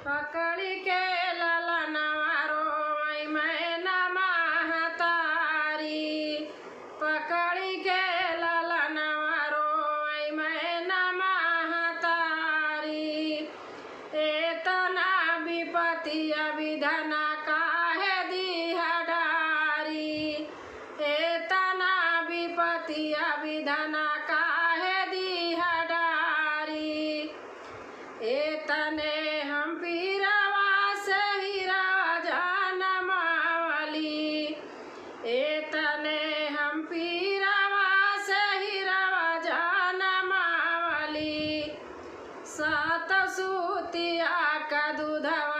पकड़ी के ललनवा रोवै मैना महतारी। पकड़ी के ललनवा रोवै मैना महतारी। एतना विपतिया विधना काहे दिहा डारी। एतना विपतिया विधना काहे दिहा डारी। एतने हम पीरवा से हीरवा जनमावली। एतने हम पीरवा से हीरवा जनमावली। सात सूतिया का दूधवा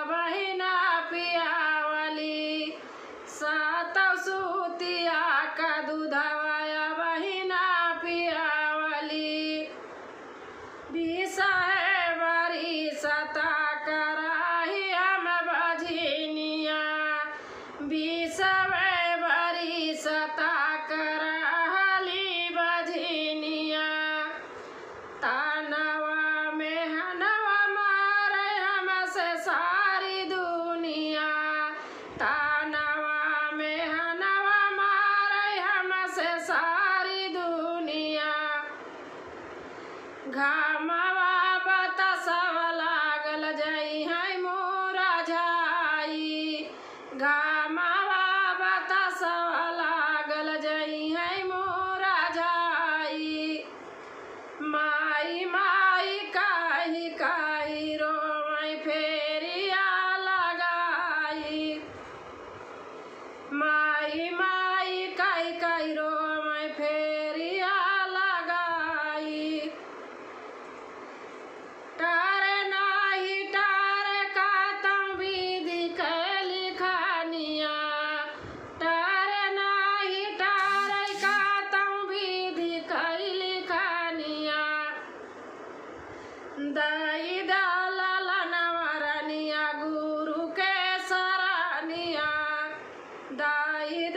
बहिना पियावली। सात सूतिया का दूधवा बहिना पियावली। बिसहे बरी सता कराही हम बझिनिया। बिसवे बरी सता करहली बझिनिया। तानवा में हनवा मारे हमसे सारी दुनिया। तानवा में हनवा मारे हमसे सारी दुनिया। घामवा बतसव लागल जई है मोरा झाई। घामवा बतसव लागल जई है मोरा झाई। माई माई काहि काहि रोवै फेरिया लगाई। माई माई काहि काहि रोवै फेरिया लगाई। टारे नाही टारे का तम विधि के लिखनिया। टारे नाही टारे का तम विधि के लिखनिया। दई ललनवरनिया गुरु के सरनिया। दई